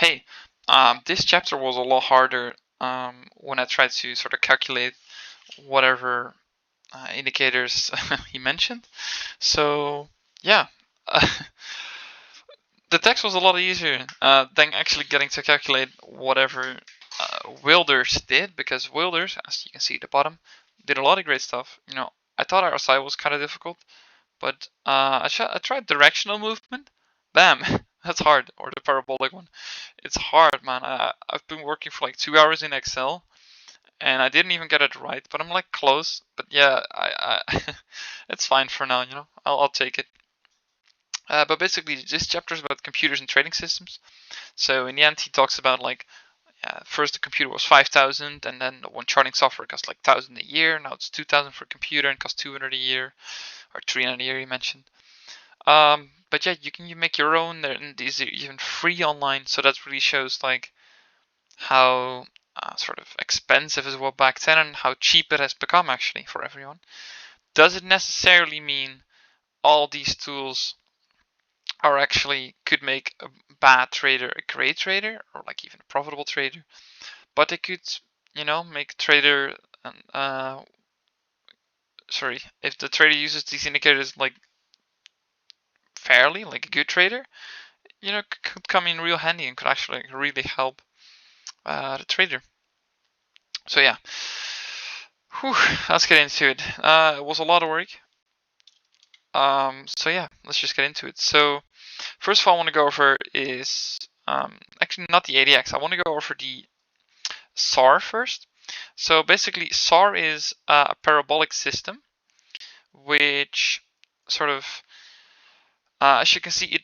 Hey, this chapter was a lot harder when I tried to sort of calculate whatever indicators he mentioned. So, yeah, the text was a lot easier than actually getting to calculate whatever Wilders did, because Wilders, as you can see at the bottom, did a lot of great stuff. I thought RSI was kind of difficult, but I tried directional movement. Bam, that's hard. Or the parabolic one. It's hard, man. I've been working for like 2 hours in Excel, and I didn't even get it right. But I'm like close. But yeah, it's fine for now. I'll take it. But basically, this chapter is about computers and trading systems. So in the end, he talks about like first the computer was 5,000, and then one charting software cost like 1,000 a year. Now it's 2,000 for a computer and costs 200 a year, or 300 a year. He mentioned. But yeah, you make your own. And these are even free online, so that really shows like how sort of expensive it was back then and how cheap it has become actually for everyone. Does it necessarily mean all these tools are actually could make a bad trader a great trader or like even a profitable trader? But they could, make a trader sorry, if the trader uses these indicators like fairly, like a good trader, could come in real handy and could actually really help the trader. So yeah, whew, let's get into it. It was a lot of work. So yeah, let's just get into it. So first of all, I want to go over is actually not the ADX. I want to go over the SAR first. So basically, SAR is a parabolic system, which sort of, as you can see,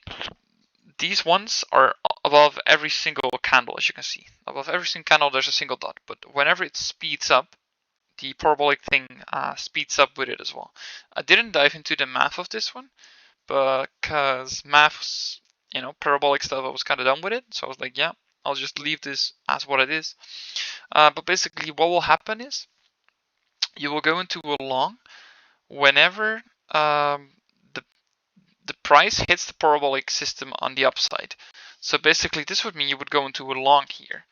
these ones are above every single candle. As you can see, above every single candle, there's a single dot. But whenever it speeds up, the parabolic thing speeds up with it as well. I didn't dive into the math of this one because maths, parabolic stuff, I was kind of done with it. So I was like, yeah, I'll just leave this as what it is. But basically, what will happen is you will go into a long whenever the the price hits the parabolic system on the upside. So basically, this would mean you would go into a long here.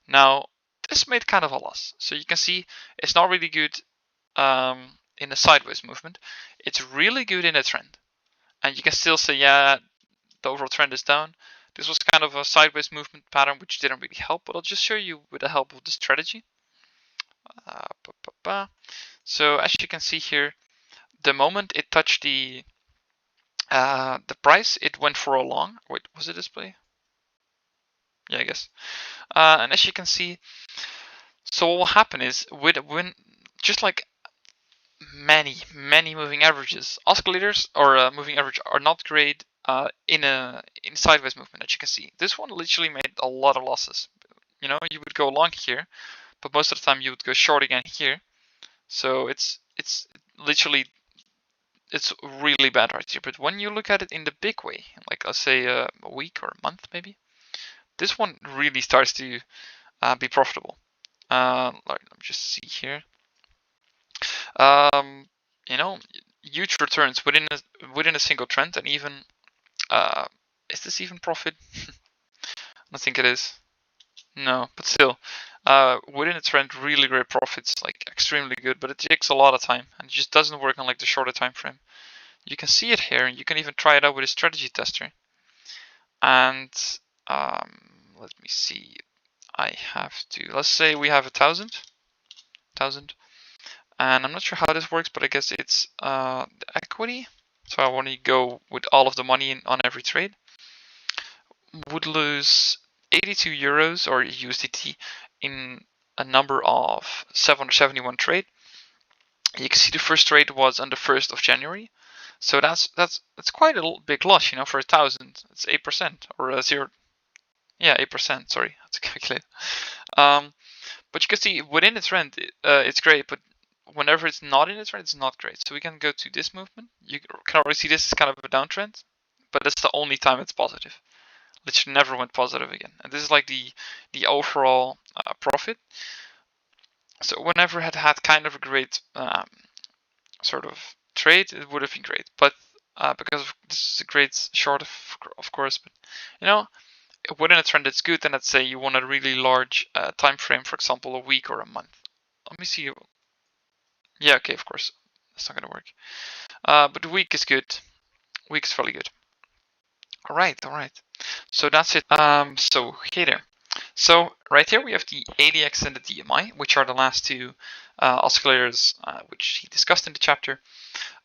Now, this made kind of a loss. So you can see it's not really good in a sideways movement. It's really good in a trend. And you can still say, yeah, the overall trend is down. This was kind of a sideways movement pattern, which didn't really help, but I'll just show you with the help of the strategy. So as you can see here, the moment it touched the price, it went for a long. Wait, was it display? Yeah, I guess. And as you can see, so what will happen is when just like many moving averages, oscillators or moving average are not great in sideways movement. As you can see, this one literally made a lot of losses. You would go long here, but most of the time you would go short again here. So it's literally, it's really bad right here. But when you look at it in the big way, like let's say a week or a month maybe, this one really starts to be profitable. Let me just see here. You know, huge returns within a single trend, and even is this even profit? I think it is. No, but still, within a trend, really great profits, like extremely good. But it takes a lot of time, and it just doesn't work on like the shorter time frame. You can see it here, and you can even try it out with a strategy tester. And let me see. I have to. Let's say we have 1,000, and I'm not sure how this works, but I guess it's the equity. So I want to go with all of the money on every trade. Would lose 82 euros or USDT in a number of 771 trade. You can see the first trade was on the 1st of January. So that's quite a big loss, for 1,000. It's 8% or 0. Yeah, 8%. Sorry, that's calculated. But you can see within the trend, it's great, but whenever it's not in a trend, it's not great. So we can go to this movement. You can already see this is kind of a downtrend, but it's the only time it's positive. Literally never went positive again. And this is like the overall profit. So whenever it had kind of a great sort of trade, it would have been great. But because this is a great short, of course, but within a trend that's good, then let's say you want a really large time frame, for example, a week or a month. Let me see. Yeah, okay, of course. That's not gonna work. But week is good. Week is fairly good. All right. So that's it. So hey there. So right here we have the ADX and the DMI, which are the last two oscillators which he discussed in the chapter.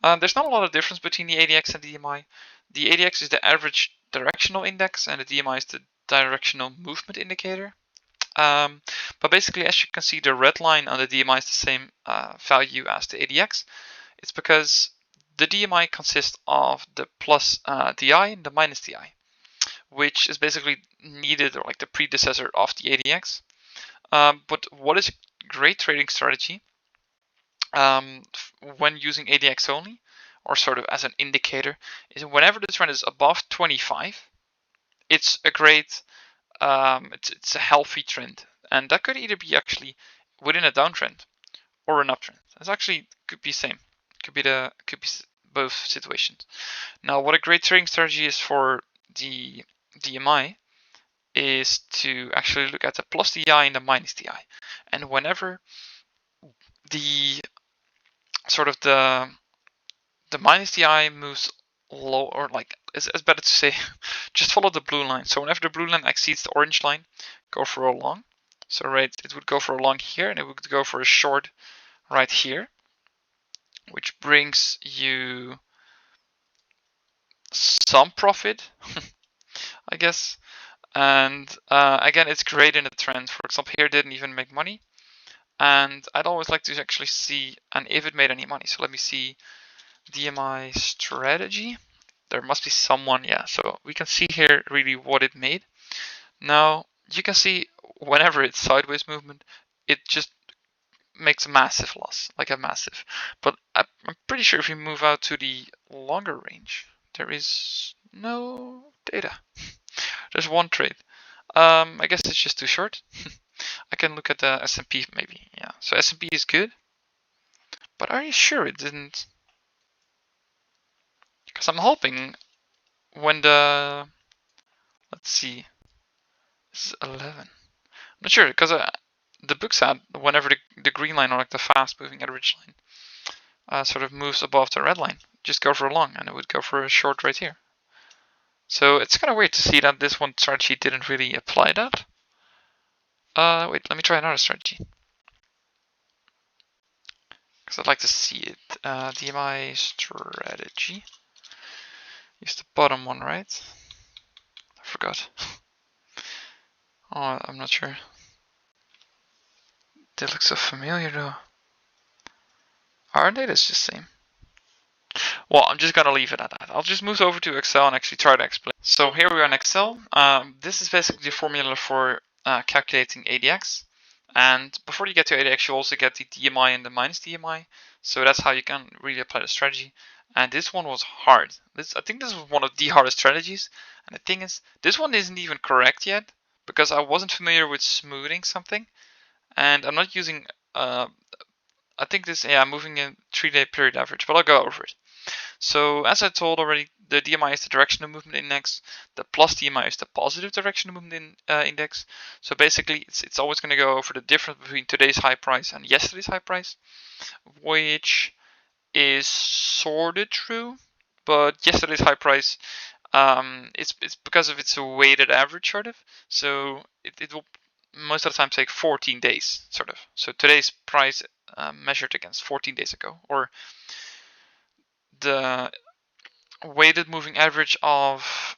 There's not a lot of difference between the ADX and the DMI. The ADX is the average directional index, and the DMI is the directional movement indicator. But basically, as you can see, the red line on the DMI is the same value as the ADX. It's because the DMI consists of the plus DI and the minus DI, which is basically needed, or like the predecessor of the ADX. But what is a great trading strategy when using ADX only, or sort of as an indicator, is whenever the trend is above 25, it's a great, it's a healthy trend, and that could either be actually within a downtrend or an uptrend. It's actually could be same, could be both situations. Now, what a great trading strategy is for the DMI is to actually look at the plus DI and the minus DI, and whenever the sort of the minus DI moves low, or like it's better to say, just follow the blue line. So whenever the blue line exceeds the orange line, go for a long. So right, it would go for a long here, and it would go for a short right here, which brings you some profit, I guess. And again, it's great in a trend. For example, here it didn't even make money, and I'd always like to actually see and if it made any money. So let me see DMI strategy. There must be someone, yeah. So we can see here really what it made. Now you can see whenever it's sideways movement, it just makes a massive loss, like a massive. But I'm pretty sure if you move out to the longer range, there is no data. There's one trade. I guess it's just too short. I can look at the S&P maybe. Yeah, so S&P is good, but are you sure it didn't? Because I'm hoping when the, let's see, this is 11. I'm not sure, because the book said whenever the green line, or like the fast moving average line, sort of moves above the red line, just go for a long, and it would go for a short right here. So it's kind of weird to see that this one strategy didn't really apply that. Wait, let me try another strategy, because I'd like to see it. DMI strategy. Use the bottom one, right? I forgot. Oh, I'm not sure. They look so familiar though. Aren't they? That's just the same. Well, I'm just gonna leave it at that. I'll just move over to Excel and actually try to explain. So here we are in Excel. This is basically the formula for calculating ADX. And before you get to ADX, you also get the DMI and the minus DMI. So that's how you can really apply the strategy. And this one was hard. I think this was one of the hardest strategies. And the thing is, this one isn't even correct yet, because I wasn't familiar with smoothing something. And I'm not using, I think this, yeah, I'm moving in 3-day period average, but I'll go over it. So as I told already, the DMI is the directional movement index. The plus DMI is the positive directional movement index. So basically, it's always going to go over the difference between today's high price and yesterday's high price, which is sort of true. But yesterday's high price, it's because of its weighted average, sort of. So it will most of the time take 14 days, sort of. So today's price measured against 14 days ago, or the weighted moving average of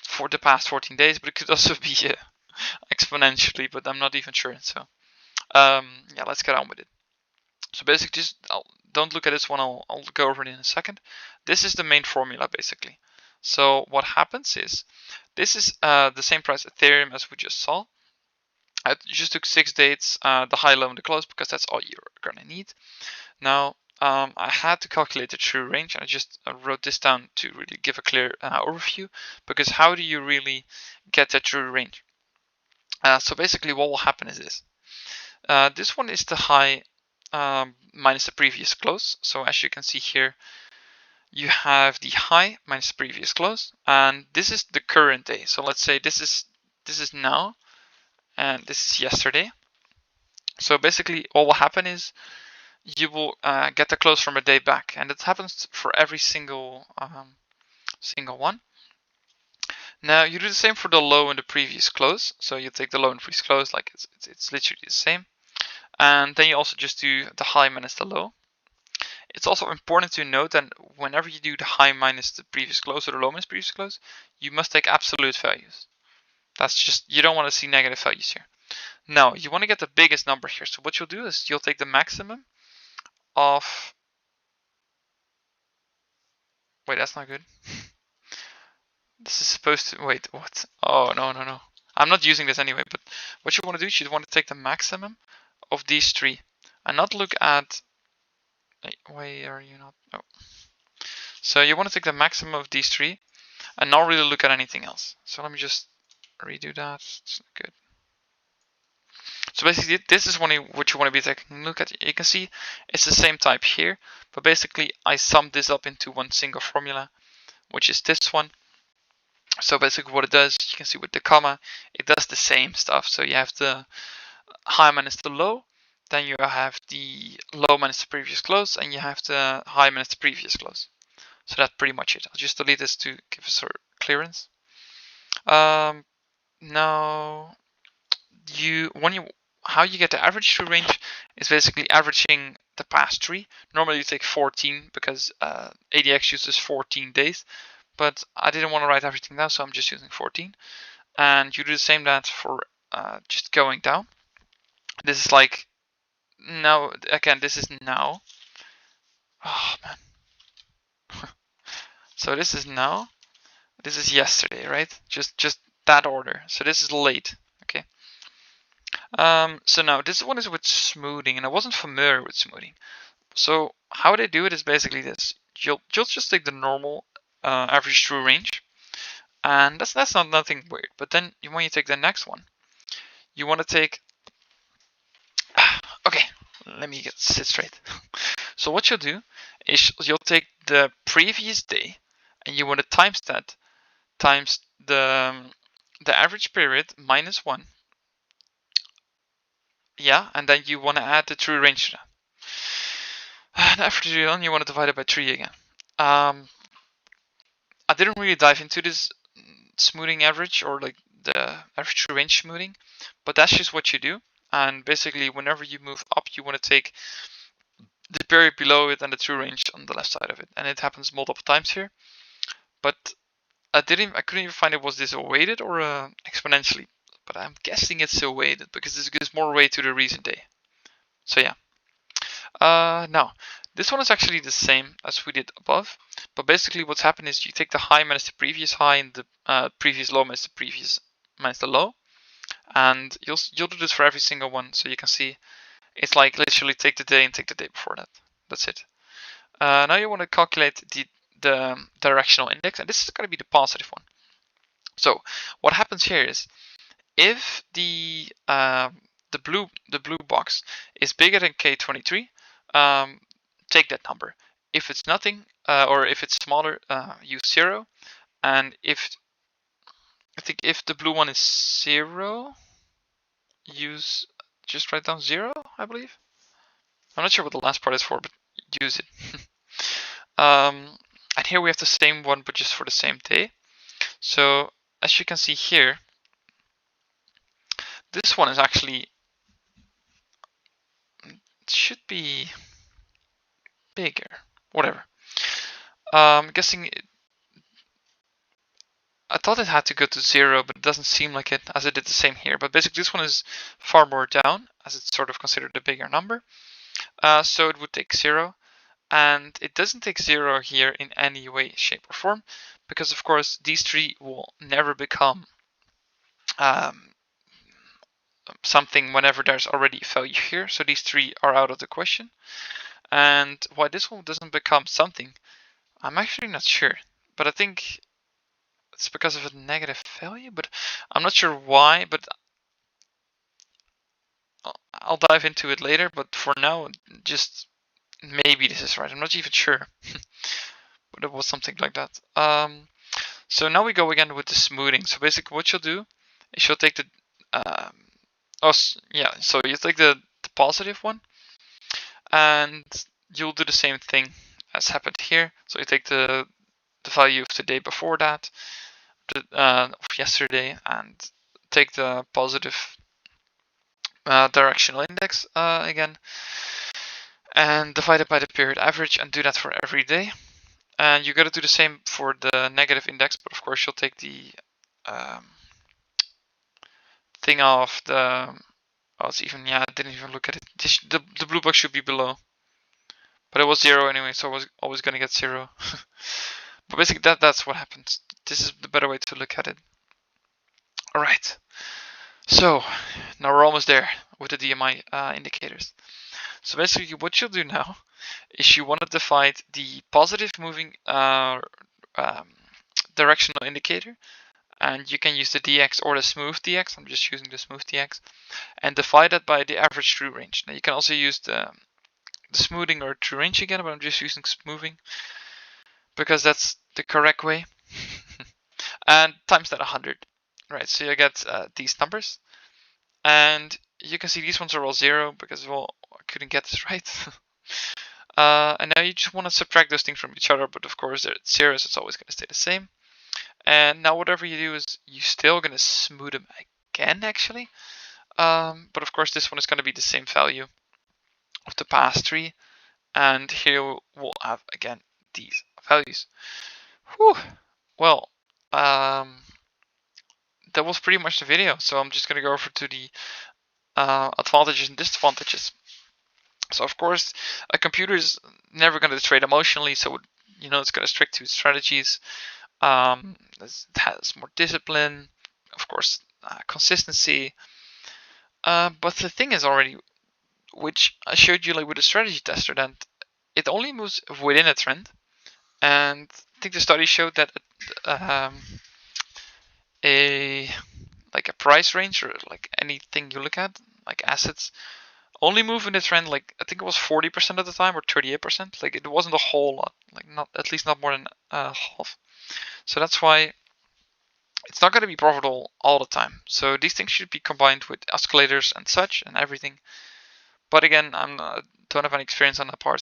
for the past 14 days, but it could also be exponentially, but I'm not even sure. So yeah, let's get on with it. So basically, just don't look at this one. I'll go over it in a second. This is the main formula basically. So what happens is, this is the same price Ethereum as we just saw. I just took 6 dates, the high, low, and the close, because that's all you're gonna need. Now, I had to calculate the true range, and I just wrote this down to really give a clear overview, because how do you really get that true range? So basically what will happen is this. This one is the high minus the previous close. So as you can see here, you have the high minus the previous close, and this is the current day. So let's say this is this is now, and this is yesterday. So basically what will happen is you will get the close from a day back, and it happens for every single one. Now you do the same for the low and the previous close. So you take the low and previous close, like it's literally the same. And then you also just do the high minus the low. It's also important to note that whenever you do the high minus the previous close or the low minus previous close, you must take absolute values. That's just, you don't want to see negative values here. Now, you want to get the biggest number here. So what you'll do is you'll take the maximum of, wait, that's not good. This is supposed to, wait, what? Oh, no. I'm not using this anyway, but what you want to do is you want to take the maximum of these three and not look at, why are you not, oh. So you want to take the maximum of these three and not really look at anything else. So let me just redo that. It's not good. So basically, this is what you want to be taking a look at. You can see it's the same type here, but basically I summed this up into one single formula, which is this one. So basically what it does, you can see with the comma, it does the same stuff. So you have the high minus the low, then you have the low minus the previous close, and you have the high minus the previous close. So that's pretty much it. I'll just delete this to give us our clearance. Now, how you get the average true range is basically averaging the past three. Normally you take 14 because ADX uses 14 days, but I didn't want to write everything down, so I'm just using 14. And you do the same that for just going down. This is like now, again, this is now. Oh man. So this is now. This is yesterday, right? Just that order. So this is late. Okay. So now this one is with smoothing, and I wasn't familiar with smoothing. So how they do it is basically this: you'll just take the normal average true range, and that's not nothing weird. But then when you take the next one, you want to take. Okay, let me sit straight. So what you'll do is you'll take the previous day, and you want to times that times the average period minus 1. Yeah, and then you want to add the true range to that. And after you're done, you want to divide it by 3 again. I didn't really dive into this smoothing average or like the average true range smoothing, but that's just what you do. And basically, whenever you move up, you want to take the period below it and the true range on the left side of it. And it happens multiple times here. But I couldn't even find it was this weighted or exponentially. But I'm guessing it's still weighted because this gives more weight to the recent day. So yeah. Now, this one is actually the same as we did above, but basically what's happened is you take the high minus the previous high and the previous low minus the previous minus the low, and you'll do this for every single one. So you can see it's like literally take the day and take the day before that. That's it. Now you want to calculate the directional index, and this is going to be the positive one. So what happens here is if the blue box is bigger than K23, take that number. If it's nothing, or if it's smaller, use 0. And I think if the blue one is 0, just write down 0, I believe. I'm not sure what the last part is for, but use it. And here we have the same one, but just for the same day. So as you can see here, this one is actually, it should be bigger, whatever. I'm guessing I thought it had to go to 0, but it doesn't seem like it, as it did the same here. But basically this one is far more down, as it's sort of considered a bigger number. So it would take 0, and it doesn't take 0 here in any way, shape, or form, because of course these three will never become something whenever there's already a value here. So these three are out of the question. And why this one doesn't become something, I'm actually not sure, but I think it's because of a negative value, but I'm not sure why, but I'll dive into it later. But for now, just maybe this is right. I'm not even sure, but it was something like that. So now we go again with the smoothing. So basically what you'll do you should take the so you take the positive one, and you'll do the same thing as happened here. So you take the value of the day before that, of yesterday, and take the positive directional index again, and divide it by the period average, and do that for every day. And you got to do the same for the negative index, but of course you'll take the thing off the. Oh, it's even, yeah, I didn't even look at it. The blue box should be below. But it was 0 anyway, so I was always going to get 0. But basically that's what happens. This is the better way to look at it. Alright, so now we're almost there with the DMI indicators. So basically what you'll do now is you want to divide the positive moving directional indicator, and you can use the DX or the smooth DX. I'm just using the smooth DX, and divide that by the average true range. Now you can also use the smoothing or true range again, but I'm just using smoothing because that's the correct way. And times that 100, right? So you get these numbers, and you can see these ones are all 0 because, well, I couldn't get this right. And now you just want to subtract those things from each other, but of course they're at 0, so it's always going to stay the same. And now whatever you do is you're still going to smooth them again, actually. But of course this one is going to be the same value of the past 3, and here we'll have again these values. Whew. Well, that was pretty much the video, so I'm just going to go over to the advantages and disadvantages. So of course a computer is never going to trade emotionally, so it's going to stick to its strategies. It has more discipline, of course, consistency. But the thing is already, which I showed you like with the strategy tester, that it only moves within a trend. And I think the study showed that a price range, or like anything you look at, like assets, only move in a trend, like I think it was 40% of the time or 38%. Like it wasn't a whole lot, like at least not more than half. So that's why it's not going to be profitable all the time. So these things should be combined with escalators and such and everything. But again, don't have any experience on that part,